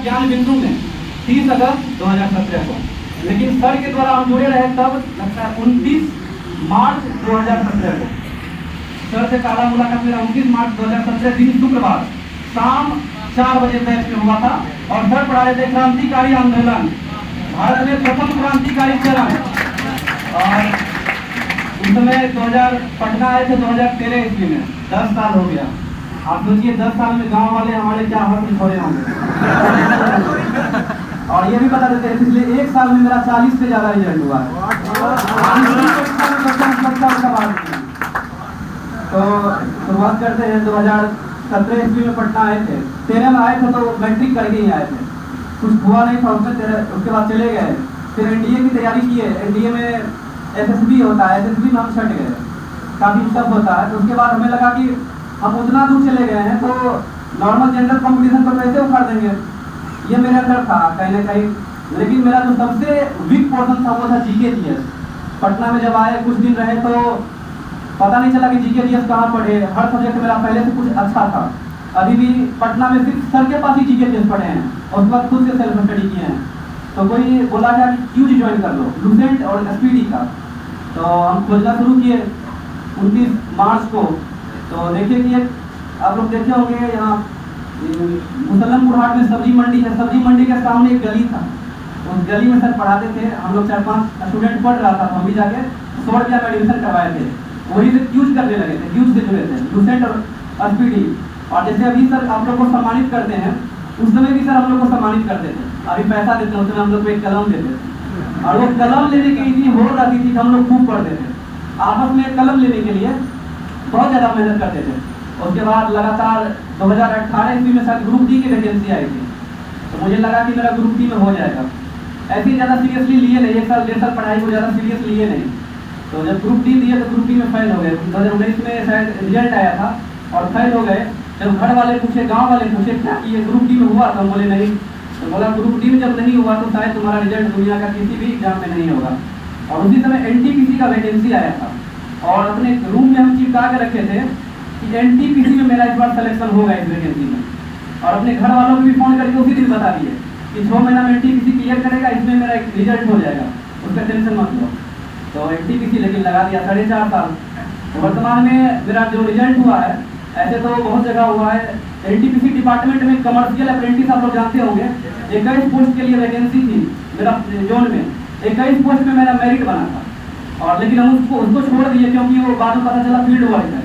ज्ञान बिंदु में 30 अगस्त 2017 को, लेकिन सर के द्वारा हम जुड़े रहे तब लगता है 29 मार्च 2017 को। सर से पहला मुलाकात मेरा 29 मार्च 2017 दिन शुक्रवार शाम 4 बजे बैच में हुआ था और सर पढ़ा रहे थे क्रांतिकारी आंदोलन, भारत में प्रथम क्रांतिकारी चरण। और उस समय 2000 पटना आए थे 2013 ईस्वी में, 10 साल हो गया। आप सोचिए 10 साल में गांव वाले हमारे क्या हाथ छोड़े होंगे। और ये भी बता देते हैं पिछले 1 साल में मेरा 40 से ज्यादा रिजल्ट हुआ है। तो शुरुआत करते हैं 2017 ईस्वी में पटना आए थे, 13 में आए थे तो मैट्रिक करके ही आए थे, कुछ हुआ नहीं था उसमें। उसके बाद चले गए, फिर एनडीए की तैयारी किए। एनडीए में एसएसबी होता है, एसएसबी में हम छट गए, काफी टफ होता है। तो उसके बाद हमें लगा कि हम उतना दूर चले गए हैं तो नॉर्मल जनरल कॉम्पिटिशन पर कैसे उखाड़ देंगे, ये मेरे अंदर था कहीं ना कहीं। लेकिन मेरा जो सबसे वीक पोर्शन था वो था जीके जीएस। पटना में जब आए कुछ दिन रहे तो पता नहीं चला कि जीके जीएस कहाँ पढ़े। हर सब्जेक्ट मेरा पहले से कुछ अच्छा था। अभी भी पटना में सिर्फ सर के पास ही जीके जीएस पढ़े हैं और उसके बाद खुद से सेल्फ स्टडी किए हैं। तो कोई बोला गया कि क्यूज ज्वाइन कर लो, लूसेंट और एसपीडी का। तो हम खोजना शुरू किए 29 मार्च को। तो देखिए कि आप लोग देखे होंगे यहाँ मुसलमपुर हाट में सब्जी मंडी है, सब्जी मंडी के सामने एक गली था, उस गली में सर पढ़ाते थे। हम लोग 4-5 स्टूडेंट पढ़ रहा था तो हम भी जाके 100 रुपया में एडमिशन करवाए थे। वही से क्यूज करने लगे थे, क्यूज से जुड़े थे, लूसेंट और एसपीडी। और जैसे अभी सर आप लोग को सम्मानित करते हैं, उस समय भी सर हम लोग को सम्मानित करते थे। अभी पैसा देते हैं, उस समय हम लोग को एक कलम देते थे और वो कलम लेने की इतनी होड़ रहती थी कि हम लोग खूब पढ़ते थे। आपस में कलम लेने के लिए बहुत ज़्यादा मेहनत करते थे। उसके बाद लगातार 2018 ईस्वी में सर ग्रुप डी की वैकेंसी आई थी, तो मुझे लगा कि मेरा ग्रुप डी में हो जाएगा। ऐसे ही ज़्यादा सीरियसली लिए नहीं, एक साल 1.5 साल पढ़ाई को ज़्यादा सीरियस लिए नहीं। तो जब ग्रुप डी दिए तो ग्रुप डी में फेल हो गए। 2019 में शायद रिजल्ट आया था और फेल हो गए। जब घर वाले पूछे, गाँव वाले पूछे क्या ये ग्रुप डी में हुआ, तो हम बोले नहीं। तो बोला ग्रुप डी में जब नहीं हुआ तो शायद तुम्हारा रिजल्ट दुनिया का किसी भी एग्जाम में नहीं होगा। और उसी समय एनटीपीसी का वैकेंसी आया था और अपने रूम में हम चिपका के रखे थे कि एनटीपीसी में मेरा इस बार सिलेक्शन होगा इस वैकेंसी में। और अपने घर वालों को भी फ़ोन करके उसी दिन बता दिए कि 6 महीना में एनटीपीसी क्लियर करेगा, इसमें मेरा एक रिजल्ट हो जाएगा, उसका टेंशन मत लो। तो एनटीपीसी लेकिन लगा दिया 4.5 साल। तो वर्तमान में मेरा जो रिजल्ट हुआ है, ऐसे तो बहुत जगह हुआ है। एनटीपीसी डिपार्टमेंट में कमर्शियल अप्रेंटिस आप लोग जानते होंगे, 21 पोस्ट के लिए वैकेंसी थी मेरा जोन में। 21 पोस्ट में मेरा मेरिट बना था और लेकिन हम उसको छोड़ दिए क्योंकि वो बाद में पता चला फील्ड वर्क है।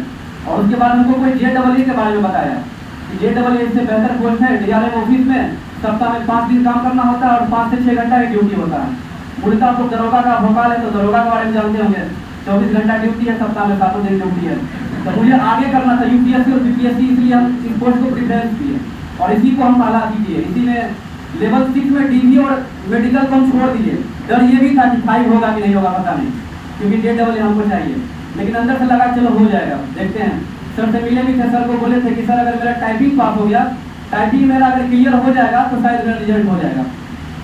और उसके बाद हमको कोई JEE के बारे में बताया कि JEE इससे बेहतर पोस्ट है। DRM ऑफिस में सप्ताह में 5 दिन काम करना होता है और 5 से 6 घंटा की ड्यूटी होता है। मुझे आप लोग दरोगा का भोपाल है तो दरोगा के बारे में जानते होंगे, 24 घंटा ड्यूटी है, सप्ताह में 7 दिन ड्यूटी है। तो मुझे आगे करना था यूपीएससी और बीपीएससी, इसलिए हम इस पोस्ट को प्रेफरेंस दिए और इसी को हम पहला कीजिए। इसी में लेवल 6 में डीवी और मेडिकल को हम छोड़ दिए। डर ये भी था कि 5 होगा कि नहीं होगा पता नहीं, क्योंकि JEE हमको चाहिए। लेकिन अंदर से लगा चलो हो जाएगा, देखते हैं। सर से मिले भी थे, सर को बोले थे कि सर अगर मेरा टाइपिंग पास हो गया, टाइपिंग मेरा अगर क्लियर हो जाएगा तो शायद मेरा रिजल्ट हो जाएगा।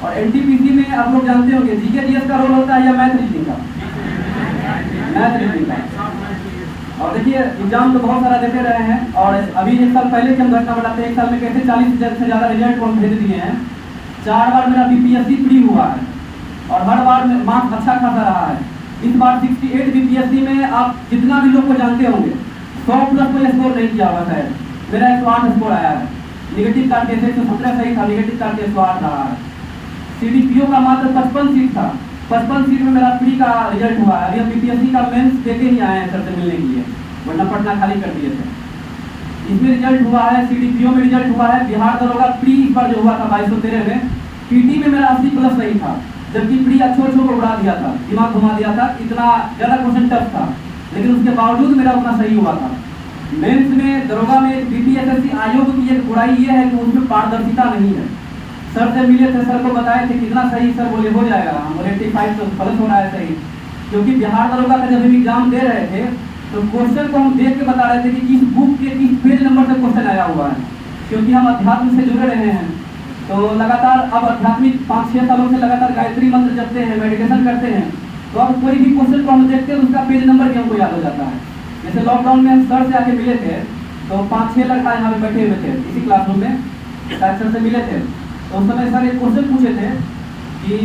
और एनटीपीसी में आप लोग जानते होंगे जीके जीएस का रोल होता है या मैथ रीजनिंग का, मैथ रीजनिंग का। और देखिए एग्जाम तो बहुत सारा देते रहे हैं और अभी 1 साल पहले की हम घटना बताते हैं। 1 साल में कैसे 40 से ज़्यादा रिजल्ट को हम भेज दिए हैं। 4 बार मेरा बीपीएससी प्री हुआ है और हर बार मार्क्स अच्छा खासा रहा है। इस बार 68 बीपीएससी में आप जितना भी लोग को जानते होंगे 100+ कोई स्कोर नहीं किया हुआ शायद, मेरा 108 स्कोर आया है। निगेटिव काट के 117 सही था, निगेटिव काट के 108 रहा है। CDPO का मात्र 55 सीट था, 55 सीट में मेरा प्री का रिजल्ट हुआ है। अभी हम बीपीएससी का मेंस देके ही आए हैं सर से मिलने के लिए, वरना पटना खाली कर दिए थे। इसमें रिजल्ट हुआ है, CDPO में रिजल्ट हुआ है। बिहार दरोगा प्री इस बार जो हुआ था 2213 में, पीटी में मेरा 80+ नहीं था, जबकि प्री अच्छो को उड़ा दिया था, दिमाग घुमा दिया था, इतना ज़्यादा क्वेश्चन टफ था, लेकिन उसके बावजूद मेरा उतना सही हुआ था। मेंस में दरोगा में बीपीएससी आयोग की एक बुराई ये है कि उसमें पारदर्शिता नहीं है। सर से मिले थे, सर को बताए थे कितना सही, सर बोले हो जाएगा। हम बोले 85 तो प्लस हो रहा है सही, क्योंकि बिहार दरोगा का जब हम एग्जाम दे रहे थे तो क्वेश्चन को हम देख के बता रहे थे कि किस बुक के किस पेज नंबर से क्वेश्चन आया हुआ है, क्योंकि हम अध्यात्म से जुड़े रहे हैं। तो लगातार अब आध्यात्मिक 5-6 सालों से लगातार गायत्री मंत्र जपते हैं, मेडिटेशन करते हैं, तो अब कोई भी क्वेश्चन को हम देखते हैं उसका पेज नंबर भी हमको याद हो जाता है। जैसे लॉकडाउन में हम सर से आके मिले थे तो 5-6 लड़का यहाँ पे बैठे हुए थे इसी क्लासरूम में, सर से मिले थे। तो तो उस समय सर एक क्वेश्चन पूछे थे कि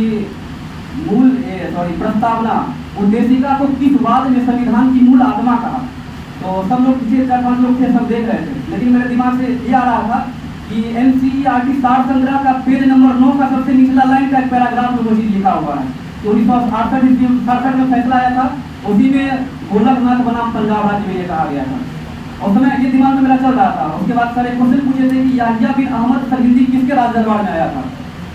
प्रस्तावना उद्देशिका को किस वाद में संविधान की मूल आत्मा कहा। तो सब लोग पीछे 4-5 लोग थे, सब देख रहे थे, लेकिन मेरे दिमाग से ये आ रहा था कि NCERT सार संग्रह का पेज नंबर 9 का सबसे निचला लाइन का एक पैराग्राफ में वो चीज लिखा हुआ है कि 1968 में फैसला आया था, उसी में गोलकनाथ बनाम पंजाब राज्य में ये कहा गया था। उस समय ये दिमाग में मेरा चल रहा था। उसके बाद सर एक क्वेश्चन पूछे थे कि याहिया बिन अहमद सरहिंदी किसके राज दरबार में आया था।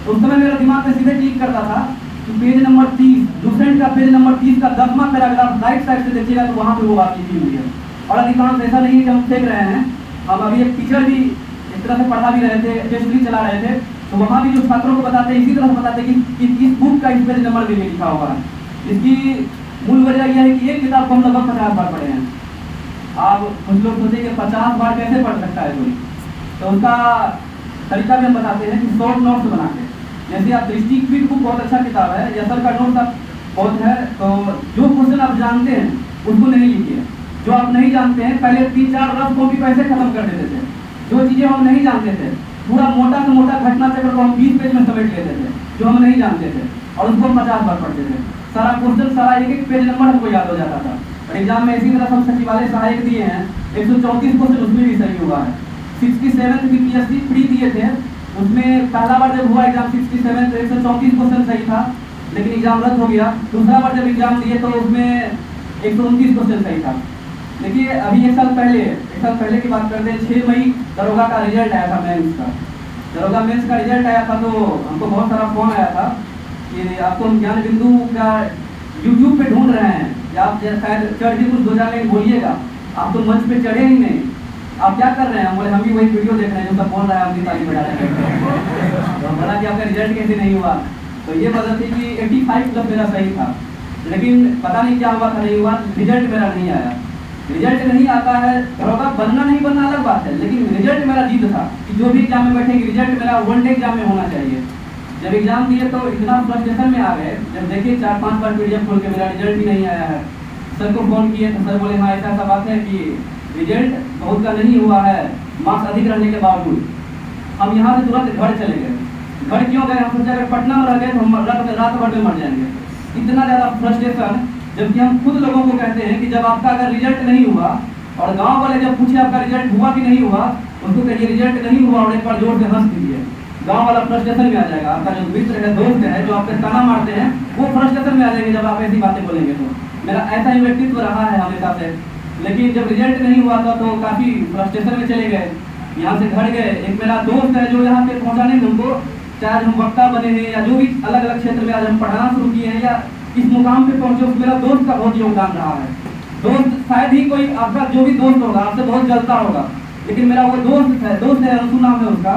तो उस समय मेरा दिमाग में सीधे क्लिक करता था कि पेज नंबर 30 डुसेंट का पेज नंबर 30 का 10वां पैराग्राफ राइट साइड से देखिएगा तो वहाँ पे वो बात लिखी हुई है। और अधिकांश ऐसा नहीं है कि हम देख रहे हैं, हम अभी एक टीचर भी इस तरह से पढ़ा भी रहे थे, टेस्ट भी चला रहे थे, तो वहाँ भी जो छात्रों को बताते हैं इसी तरह से बताते हैं कि इस बुक का इस पेज नंबर में लिखा हुआ है। इसकी मूल वजह यह है कि एक किताब को हम लगभग 50 बार पढ़े हैं। आप कुछ लोग सोचेंगे 50 बार कैसे पढ़ सकता है कोई, तो उसका तरीका भी हम बताते हैं कि शॉर्ट नोट्स बना के, जैसे आप दृष्टि क्विक बुक बहुत अच्छा किताब है, या सर का नोट आप बहुत है, तो जो क्वेश्चन आप जानते हैं उसको नहीं लिखिए, जो आप नहीं जानते हैं पहले 3-4 रफ कॉपी पैसे खत्म कर देते थे। जो चीज़ें हम नहीं जानते थे पूरा मोटा से मोटा घटना चक्र को हम 20 पेज में समेट लेते थे जो हम नहीं जानते थे, और उसको हम 50 बार पढ़ते थे। सारा क्वेश्चन सारा एक पेज नंबर हमको याद हो जाता था। और एग्जाम में इसी तरह हम सचिवालय सहायक दिए हैं, 134 क्वेश्चन उसमें भी सही हुआ है। 67 BPSC प्री दिए थे, उसमें पहला बार जब हुआ एग्जाम 67 तो 134 क्वेश्चन सही था, लेकिन एग्जाम रद्द हो गया। दूसरा बार जब एग्जाम दिए तो उसमें 129 क्वेश्चन सही था। देखिए अभी एक साल पहले की बात करते हैं, 6 मई दरोगा का रिजल्ट आया था मेंस का। दरोगा मेंस का रिजल्ट आया था तो हमको बहुत सारा फोन आया था कि आपको हम ज्ञान बिंदु का यूट्यूब पे ढूंढ रहे हैं, या आप शायद चढ़ के कुछ 2-4 लाइन बोलिएगा, आप तो मंच पे चढ़े ही नहीं, आप क्या कर रहे हैं। बोले हम भी वही वीडियो देख रहे हैं जो सब बोल रहा है, अपनी तारीफ बजा रहे हैं। तो बोला कि आपका रिजल्ट कैसे नहीं हुआ, तो ये वजह थी कि 85+ मेरा सही था, लेकिन पता नहीं क्या हुआ था, नहीं हुआ, रिजल्ट मेरा नहीं आया। रिजल्ट नहीं आता है, दरोगा बनना नहीं बनना अलग बात है, लेकिन रिजल्ट मेरा जीत था कि जो भी एग्जाम में बैठेंगे रिजल्ट मेरा वनडे एग्जाम में होना चाहिए। जब एग्जाम दिए तो इतना फ्रस्ट्रेशन में आ गए, जब देखिए 4-5 बार PDF खोल के मेरा रिजल्ट भी नहीं आया है। सर को फोन किए तो सर बोले हाँ ऐसा बात है कि रिजल्ट बहुत का नहीं हुआ है, मार्क्स अधिक रहने के बावजूद। हम यहाँ से तुरंत घर चले गए। घर क्यों गए, हम सोचे अगर पटना में रह गए तो हम रात भर में मर जाएंगे, इतना ज़्यादा फ्रस्ट्रेशन। जबकि हम खुद लोगों को कहते हैं कि जब आपका अगर रिजल्ट नहीं हुआ, और गांव वाले जब पूछे आपका रिजल्ट हुआ कि नहीं हुआ, उसको कहिए रिजल्ट नहीं हुआ और एक बार जोर से हंस दीजिए, गांव वाला फ्रस्ट्रेशन में आ जाएगा। आपका जो मित्र है, दोस्त है, जो आपके ताना मारते हैं, वो फ्रस्ट्रेशन में आ जाएंगे जब आप ऐसी बातें बोलेंगे। तो मेरा ऐसा ही व्यक्तित्व रहा है हमेशा से, लेकिन जब रिजल्ट नहीं हुआ था तो काफ़ी फ्रस्ट्रेशन में चले गए, यहाँ से घर गए। एक मेरा दोस्त है जो यहाँ पे पहुँचाने में हमको, चाहे हम वक्ता बने हैं या जो भी अलग अलग क्षेत्र में आज हम पढ़ाना शुरू किए हैं या इस मुकाम पे पहुंचे, मेरा दोस्त का बहुत योगदान रहा है। दोस्त शायद ही कोई आपका जो भी दोस्त होगा आपसे बहुत जलता होगा, लेकिन मेरा वो दोस्त है रसूल नाम है उसका।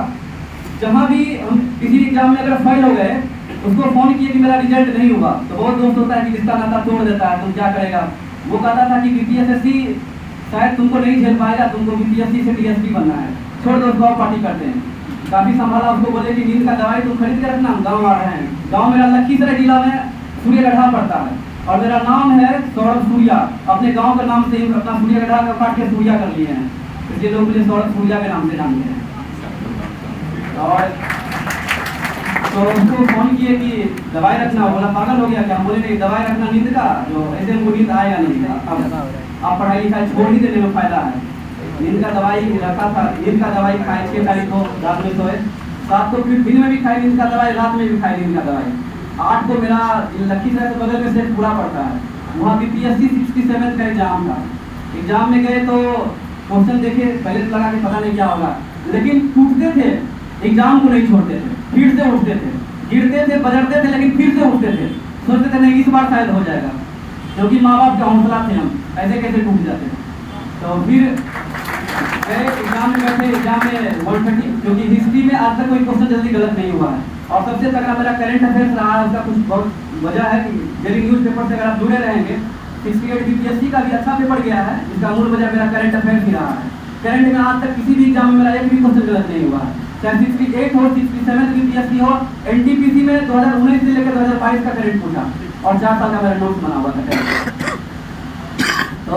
जहाँ भी हम किसी एग्जाम में अगर फेल हो गए, उसको फोन किए कि मेरा रिजल्ट नहीं हुआ, तो बहुत दोस्त होता है कि रिश्ता नाता तोड़ देता है, तुम क्या करेगा। वो कहता था कि BPSC शायद तुमको नहीं झेल पाएगा, तुमको BPSC से DSP बनना है, छोड़ दो उसको, पार्टी करते हैं। काफ़ी संभाला उसको, बोले कि नींद का दवाई तुम खरीद के रखना, हम गाँव आ रहे हैं। गाँव मेरा लखीसराय जिला में सूर्यगढ़ा पड़ता है, और मेरा नाम है सौरभ सूर्या, अपने गांव के नाम से ही अपना सूर्यगढ़ा का काट के सूर्या कर लिए हैं, इसलिए लोग मुझे सौरभ सूर्या के नाम से जानते हैं। और तो उसको फोन किए कि दवाई रखना, बोला पागल हो गया क्या। हम बोले नहीं, दवाई रखना नींद का, जो ऐसे हमको नींद आएगा नहीं, आप पढ़ाई लिखाई छोड़ ही देने में फायदा है। नींद का दवाई रखा था, नींद का दवाई खाए 6 तारीख को रात में सोए, 7 को फिर दिन में भी खाई नींद का दवाई, रात में भी खाई नींद का दवाई। 8 को मेरा लखीसराय से बगल में सेट पूरा पड़ता है, वहाँ BPSC 67 का एग्जाम था। एग्जाम में गए तो क्वेश्चन देखे, पहले तो लगा कि पता नहीं क्या होगा, लेकिन टूटते थे, एग्जाम को नहीं छोड़ते थे, फिर से उठते थे, गिरते थे, बजरते थे, लेकिन फिर से उठते थे, सोचते थे नहीं इस बार शायद हो जाएगा, क्योंकि माँ बाप का हौसला थे, हम ऐसे कैसे टूट जाते। तो फिर एग्जाम में बैठे, एग्जाम में 130, क्योंकि हिस्ट्री में आज तक कोई क्वेश्चन जल्दी गलत नहीं हुआ है, और सबसे तगड़ा मेरा करंट अफेयर्स रहा है। उसका कुछ बहुत वजह है कि डेली न्यूज़ पेपर से अगर आप जुड़े रहेंगे, 68 BPSC का भी अच्छा पेपर गया है, इसका मूल वजह मेरा करंट अफेयर्स ही रहा है। करंट में आज तक किसी भी एग्जाम में मेरा एक भी क्वेश्चन गलत नहीं हुआ है, चाहे 68 हो, 67 BPSC हो। NTPC में 2019 से लेकर 2022 का करंट पूछा, और 4 साल का मेरा नोट्स बना हुआ था। तो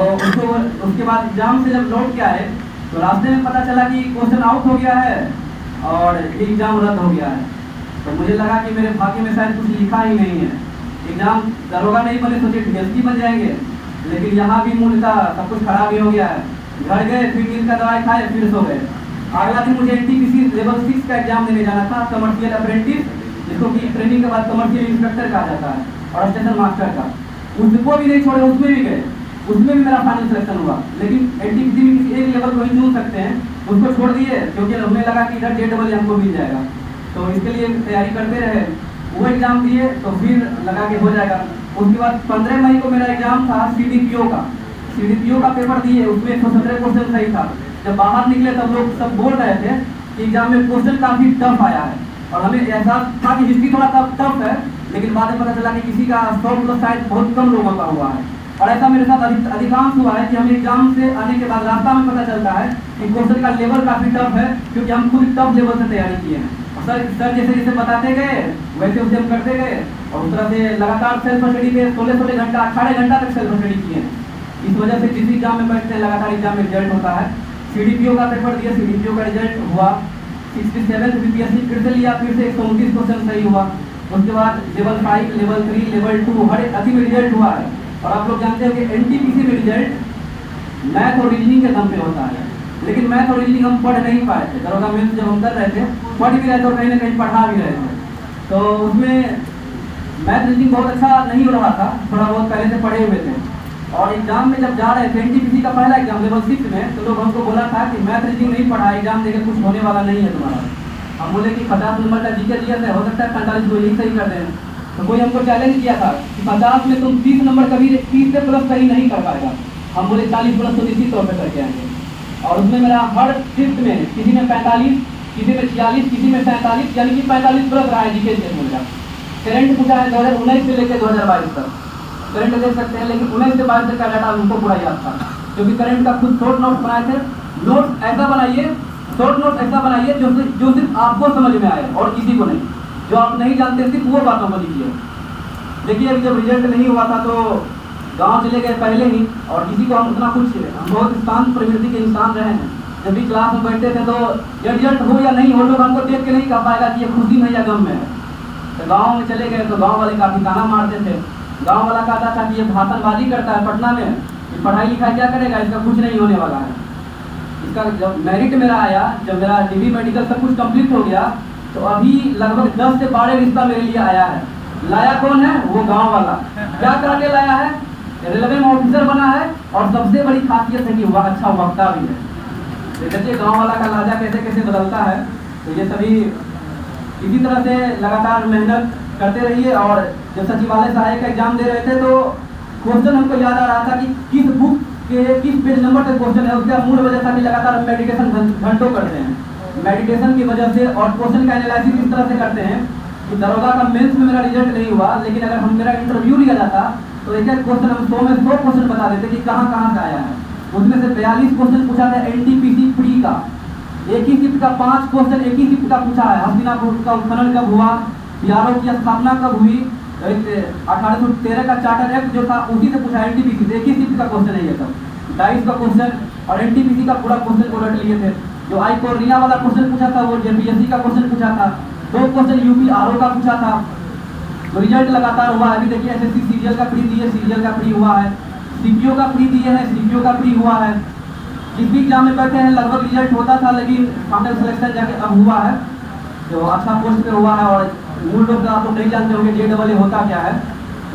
उसके बाद एग्जाम से जब लौट के आए तो रास्ते में पता चला कि क्वेश्चन आउट हो गया है और एग्जाम रद्द हो गया है। तो मुझे लगा कि मेरे भाग्य में शायद कुछ लिखा ही नहीं है। एग्जाम दरोगा नहीं बने, सोचे डीएसपी बन जाएंगे, लेकिन यहाँ भी मूल का सब कुछ खराब ही हो गया है। घर गए, फिर नींद का दवाई खाए, फिर सो गए। अगला दिन मुझे एनटीपीसी लेवल 6 का एग्जाम देने जाना था, कमर्शियल अप्रेंटिस, जिसको कि ट्रेनिंग के बाद कमर्शियल इंस्ट्रक्टर कहा जाता है, और स्टेशन मास्टर का। उसको भी नहीं छोड़े, उसमें भी गए, उसमें भी मेरा फाइनल सिलेक्शन हुआ। लेकिन एनटीपीसी में किसी एक लेवल को ही चुन सकते हैं, उसको छोड़ दिए क्योंकि हमें लगा कि इधर JEE हमको मिल जाएगा, तो इसके लिए तैयारी करते रहे। वो एग्जाम दिए तो फिर लगा कि हो जाएगा। उसके बाद 15 मई को मेरा एग्जाम था CDPO का। CDPO का पेपर दिए, उसमें 117 क्वेश्चन सही था। जब बाहर निकले तब लोग सब बोल रहे थे कि एग्जाम में क्वेश्चन काफ़ी टफ आया है, और हमें एहसास था कि हिस्ट्री थोड़ा टफ है, लेकिन बाद में पता चला कि किसी का 100+ शायद बहुत कम लोगों का हुआ है। और ऐसा मेरे साथ अधिकांश हुआ है कि हमें एग्जाम से आने के बाद रास्ता में पता चलता है कि क्वेश्चन का लेवल काफ़ी टफ है, क्योंकि हम खुद टफ लेवल से तैयारी किए हैं। सर जैसे जैसे बताते गए वैसे वैसे हम करते गए, और उस तरह से लगातार सेल्फ स्टडी पे 16 घंटा 18 घंटा तक सेल्फ स्टडी किए हैं। इस वजह से जिस एग्जाम में बैठते हैं लगातार एग्जाम में रिजल्ट होता है। CDPO का पेपर दिया, CDPO का रिजल्ट हुआ 67 BPSC फिर से लिया, फिर से 129 क्वेश्चन सही हुआ। उसके बाद लेवल 5, लेवल 3, लेवल 2 हर एक अति में रिजल्ट हुआ है। और आप लोग जानते हो कि NTPC में रिजल्ट मैथ और रीजनिंग के दम पे होता है, लेकिन मैथ और रीजनिंग हम पढ़ नहीं पाए थे। दरोगा मेंस जब हम कर रहे थे, पढ़ भी रहे थे और कहीं ना कहीं पढ़ा भी रहे थे, तो उसमें मैथ रीजनिंग बहुत अच्छा नहीं हो रहा था, थोड़ा बहुत पहले से पढ़े हुए थे। और एग्जाम में जब जा रहे थे, NTPC का पहला एग्जाम लेवल 6 में, तो लोग हमको बोला था कि मैथ रीजनिंग नहीं पढ़ा, एग्जाम देकर कुछ होने वाला नहीं है तुम्हारा। हम बोले कि 50 नंबर का जीके दिया था, हो सकता है 45 को यही सही कर दें। तो कोई हमको चैलेंज किया था कि 50 में तुम 30 नंबर कभी 30 से प्लस सही नहीं कर पाएगा। हम बोले 40 प्लस तो निश्चित तौर पर करके आएंगे। और उसमें मेरा हर शिफ्ट में किसी में 45, किसी में 46, किसी में 47, यानी कि 45 प्लस रहा है जीके से मेरा। करंट पूछा है 2019 से लेकर 2022 तक, करंट देख सकते हैं, लेकिन 19 से 22 तक का डाटा उनको पूरा याद था, क्योंकि करंट का खुद शॉर्ट नोट बनाए थे। नोट ऐसा बनाइए, शॉर्ट नोट ऐसा बनाइए जो सिर्फ आपको समझ में आए और किसी को नहीं, जो आप नहीं जानते सिर्फ वो बातों को लिखिए। देखिए अभी जब रिजल्ट नहीं हुआ था तो गांव चले गए पहले ही, और किसी को हम उतना कुछ, हम बहुत शांत प्रवृत्ति के इंसान रहे हैं। जब भी क्लास में बैठते थे तो रिजल्ट हो या नहीं हो, लोग हमको देख के नहीं कह पाएगा कि ये खुशी में या गम में है। तो गाँव में चले गए तो गाँव वाले काफ़ी ताना मारते थे। गाँव वाला कहता था कि ये भाषणबाजी करता है पटना में, कि पढ़ाई लिखाई क्या करेगा, इसका कुछ नहीं होने वाला है। इसका जब मेरिट मेरा आया, जब मेरा डिग्री मेडिकल सब कुछ कंप्लीट हो गया, तो अभी लगभग 10 से 12 रिश्ता मेरे लिए आया है। लाया कौन है? वो गांव वाला। क्या करके लाया है? रेलवे में ऑफिसर बना है, और सबसे बड़ी खासियत है कि वह अच्छा वक्ता भी है। देखिए गांव वाला का लहजा कैसे कैसे बदलता है। तो ये सभी इसी तरह से लगातार मेहनत करते रहिए। और जब सचिवालय सहायक का एग्जाम दे रहे थे तो क्वेश्चन हमको याद आ रहा था कि किस बुक के किस पेज नंबर तक क्वेश्चन है। उसका मूल वजह था कि लगातार हम मेडिटेशन घंटों करते हैं, मेडिटेशन की वजह से, और क्वेश्चन का एनालिसिस इस तरह से करते हैं कि दरोगा का मेंस में मेरा रिजल्ट नहीं हुआ, लेकिन अगर हम मेरा इंटरव्यू लिया जाता तो एक एक क्वेश्चन हम 100 में 100 क्वेश्चन बता देते कि कहाँ कहाँ से आया है। उसमें से 42 क्वेश्चन पूछा था NTPC प्री का, एक ही शिफ्ट का 5 क्वेश्चन एक ही शिफ्ट का पूछा है। हस्तिनापुर का उत्खनन कब हुआ, बिहारों की स्थापना कब हुई, 1813 का चार्टर एक्ट जो था उसी से पूछा। NTPC से एक ही शिफ्ट का क्वेश्चन है ये सब, 22 का क्वेश्चन, और NTPC का पूरा क्वेश्चन को रट लिए थे। जो आई कोर्निया वाला क्वेश्चन पूछा था वो JPSC का क्वेश्चन पूछा था। 2 क्वेश्चन UP RO का पूछा था। तो रिजल्ट लगातार हुआ है। अभी देखिए SSC सीरियल का प्री दिए, सीरियल का प्री हुआ है, CPO का प्री दिए हैं, CPO का प्री हुआ है। जिस भी एग्जाम में बैठे हैं लगभग रिजल्ट होता था, लेकिन फाइनल सिलेक्शन जाके अब हुआ है, जो अच्छा पोस्ट पे हुआ है। और मूल रूप से आप लोग नहीं जानते होंगे JEE होता क्या है।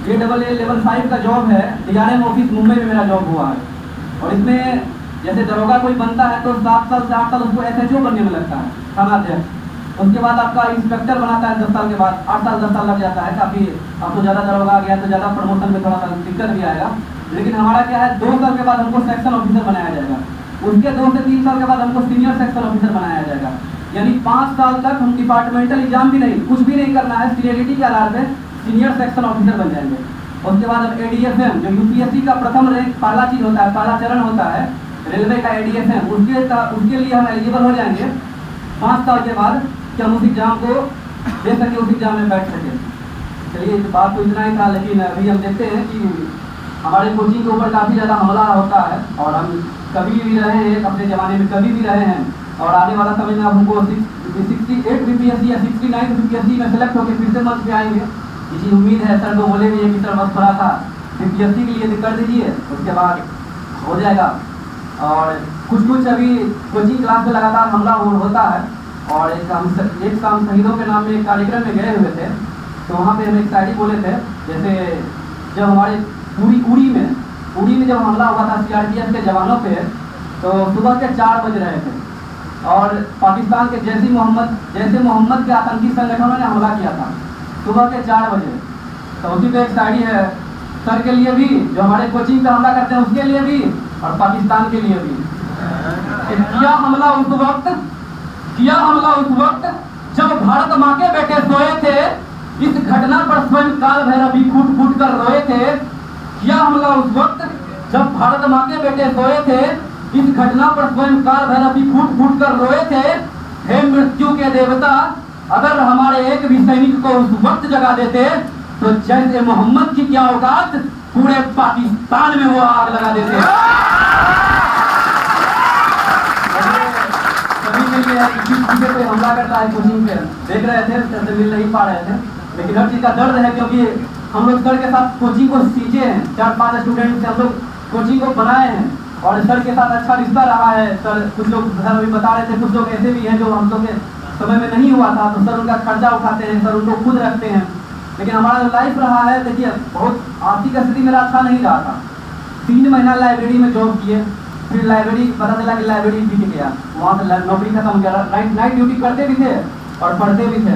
JEE लेवल 5 का जॉब है, DRM ऑफिस मुंबई में मेरा जॉब हुआ है। और इसमें जैसे दरोगा कोई बनता है तो 7 साल से 8 साल उसको SHO बनने में लगता है, थानाध्यक्ष। उसके बाद आपका इंस्पेक्टर बनाता है 10 साल के बाद, 8 साल 10 साल लग जाता है। काफ़ी अब तो ज़्यादा दरोगा आ गया तो ज़्यादा प्रमोशन में थोड़ा सा दिक्कत भी आएगा। लेकिन हमारा क्या है, 2 साल के बाद हमको सेक्शन ऑफिसर बनाया जाएगा, उसके 2 से 3 साल के बाद हमको सीनियर सेक्शन ऑफिसर बनाया जाएगा। यानी 5 साल तक हम डिपार्टमेंटल एग्जाम भी नहीं, कुछ भी नहीं करना है, सीनियरिटी के आधार पर सीनियर सेक्शन ऑफिसर बन जाएंगे। उसके बाद अब ADFM जो UPSC का प्रथम रैंक पहला चीज़ होता है, पहला चरण होता है रेलवे का ADFM, उसके लिए हम एलिजिबल हो जाएंगे 5 साल के बाद कि हम उस एग्जाम को दे सके, उस एग्जाम में बैठ सके। चलिए तो बात तो इतना ही था, लेकिन अभी हम देखते हैं कि हमारे कोचिंग के ऊपर काफ़ी ज़्यादा हमला होता है। और हम कभी भी रहे हैं, अपने ज़माने में कभी भी रहे हैं, और आने वाला समय में आप हमको 68 बीपीएससी या 69 बीपीएससी में सेलेक्ट होकर फिर से मंच पे आएंगे। इसी उम्मीद है, सर को बोले भी है कि सर बस थोड़ा सा बीपीएससी के लिए कर दीजिए, उसके बाद हो जाएगा। और कुछ अभी कोचिंग क्लास में लगातार हमला होता है, और एक शाम शहीदों के नाम में एक कार्यक्रम में गए हुए थे, तो वहाँ पे हम एक शायरी बोले थे। जैसे जब हमारे उड़ी में जब हमला हुआ था सीआरपीएफ के जवानों पे, तो सुबह के 4 बज रहे थे, और पाकिस्तान के जैसे मोहम्मद के आतंकी संगठनों ने हमला किया था सुबह के 4 बजे। तो उसी पे एक शायरी है सर के लिए भी, जो हमारे कोचिंग पे हमला करते हैं उसके लिए भी, और पाकिस्तान के लिए भी। किया हमला उस वक्त जब भारत माँ के बेटे सोए थे, इस घटना पर स्वयं काल भैरव भी फूट कर रोए थे। किया हमला उस वक्त जब भारत माँ के बेटे सोए थे, इस घटना पर स्वयं काल भैरव भी फूट कर रोए थे। हे मृत्यु के देवता, अगर हमारे एक भी सैनिक को उस वक्त जगा देते, तो जैसे मोहम्मद की क्या औकात, पूरे पाकिस्तान में वो आग लगा देते। पे हमला करता है कोचिंग पे, देख रहे थे, सर मिल नहीं पा रहे थे, लेकिन हर चीज का दर्द है, क्योंकि हम लोग सर के साथ कोचिंग को सींचे हैं। 4-5 स्टूडेंट से हम लोग कोचिंग को बनाए हैं, और सर के साथ अच्छा रिश्ता रहा है। सर कुछ लोग सर अभी बता रहे थे, कुछ लोग ऐसे भी हैं जो हम लोग के समय में नहीं हुआ था, तो सर उनका खर्चा उठाते हैं, सर उनको खुद रखते हैं। लेकिन हमारा जो लाइफ रहा है, देखिए बहुत आर्थिक स्थिति मेरा अच्छा नहीं रहा था। 3 महीना लाइब्रेरी में जॉब किए, फिर लाइब्रेरी पता चला कि लाइब्रेरी बिक गया, वहाँ से नौकरी खत्म हो गया। नाइट ड्यूटी करते भी थे और पढ़ते भी थे।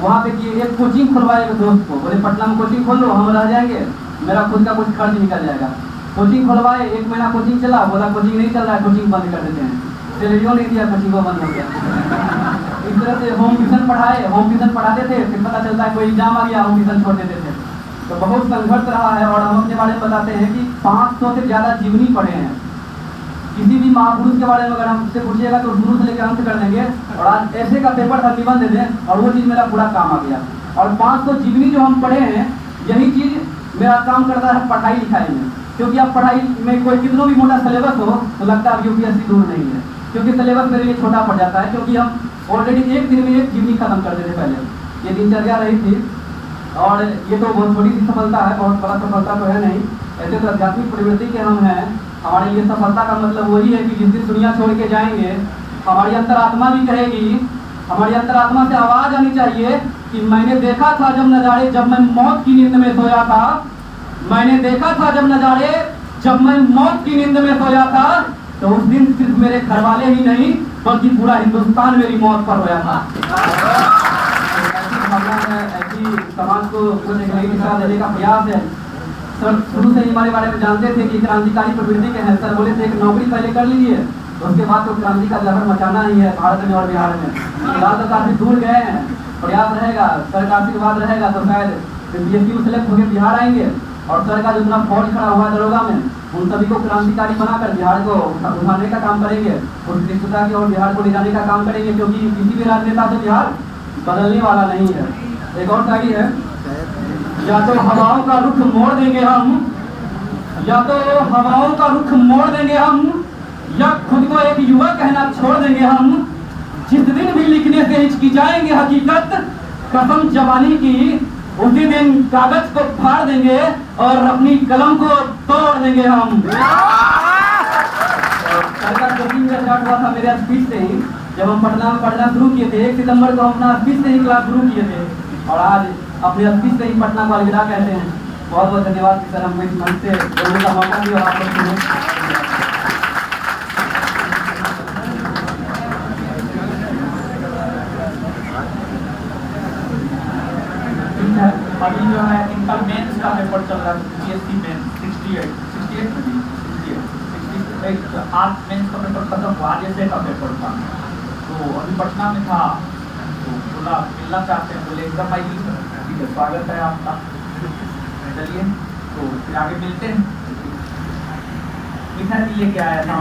वहाँ पे किए एक कोचिंग खुलवाए एक दोस्त को, बोले पटना में कोचिंग खोल लो, हम रह जाएंगे, मेरा खुद का कुछ खर्च निकल जाएगा। कोचिंग खुलवाए, 1 महीना कोचिंग चला, बोला कोचिंग नहीं चल रहा है, कोचिंग बंद कर देते हैं। सैलरियों नहीं दिया, कोचिंग को बंद हो गया। इस तरह से होम ट्यूशन पढ़ाते थे, फिर पता चलता है कोई एग्जाम आ गया, होम ट्यूशन छोड़ देते थे। तो बहुत संघर्ष रहा है। और हम अपने बारे में बताते हैं कि 500 से ज़्यादा जीवनी पढ़े हैं। किसी भी महापुरुष के बारे में अगर हमसे पूछिएगा तो शुरू से लेकर अंत कर देंगे। और आज ऐसे का पेपर था, निबंध दे दें, और वो चीज़ मेरा पूरा काम आ गया। और 500 जीवनी जो हम पढ़े हैं, यही चीज़ मेरा काम करता है पढ़ाई लिखाई में। क्योंकि आप पढ़ाई में कोई कितना भी मोटा सिलेबस हो, तो लगता है यूपीएससी दूर नहीं है, क्योंकि सिलेबस मेरे लिए छोटा पड़ जाता है। क्योंकि हम ऑलरेडी एक दिन में एक जीवनी खत्म कर देते पहले, ये दिनचर्या रही थी। और ये तो बहुत छोटी सी सफलता है, बहुत बड़ा सफलता तो है नहीं। ऐसे तो आध्यात्मिक प्रवृत्ति के हम हैं। हमारे लिए सफलता का मतलब वही है कि जिस दिन दुनिया छोड़ के जाएंगे, हमारी अंतरात्मा भी कहेगी, हमारी अंतरात्मा से आवाज़ आनी चाहिए कि मैंने देखा था जब नज़ारे, जब मैं मौत की नींद में सोया था। मैंने देखा था जब नज़ारे, जब मैं मौत की नींद में सोया था। तो उस दिन सिर्फ मेरे घर वाले ही नहीं, बल्कि पूरा हिंदुस्तान मेरी मौत पर रोया था। ऐसी समाज को कुछ एक नई दिशा देने का प्रयास है। सर शुरू से ही हमारे बारे में जानते थे कि क्रांतिकारी प्रवृत्ति के हैं। सर बोले थे एक नौकरी पहले कर लीजिए, उसके बाद तो क्रांति का लहर मचाना ही है भारत में और बिहार में। फिलहाल तो काफ़ी दूर गए हैं, प्रयास रहेगा, सर का आशीर्वाद रहेगा तो शायद बीएससी में सेलेक्ट होकर बिहार आएंगे। और सर का जो अपना फौज खड़ा हुआ है दरोगा में, उन सभी को क्रांतिकारी बनाकर बिहार को उठाने का काम करेंगे, उत्कृष्टता की और बिहार को ले जाने का काम करेंगे। क्योंकि किसी भी राजनेता से बिहार बदलने वाला नहीं है। एक और शायरी है, या तो हवाओं का रुख मोड़ देंगे हम, या तो हवाओं का रुख मोड़ देंगे हम, या खुद को एक युवा कहना छोड़ देंगे हम। जिस दिन भी लिखने से हिचकिचाएंगे हकीकत, कसम जवानी की, उसी दिन कागज को फाड़ देंगे और अपनी कलम को तोड़ देंगे हम। सरकार कोचिंग का स्टार्ट हुआ था मेरे स्पीच से ही, जब हम पटना में पढ़ना शुरू किए थे। 1 सितंबर को हम अपना स्पीच से ही क्लास शुरू किए थे, और आज अपने स्पीच से ही पटना को अलविदा कहते हैं। बहुत बहुत धन्यवाद सर, हमको इस मंच से बोलने का मौका दिया। आप लोग अभी जो है इनका मेंस का पेपर चल रहा है, बीएससी मेंस 68 आज मेंस का पेपर खत्म हुआ, आज ऐसे का पेपर था। तो अभी पटना में था, तो बोला मिलना चाहते हैं, बोले एकदम आइए सर, ठीक है स्वागत है आपका, चलिए तो फिर आगे मिलते हैं। मिठाई लेके आया था।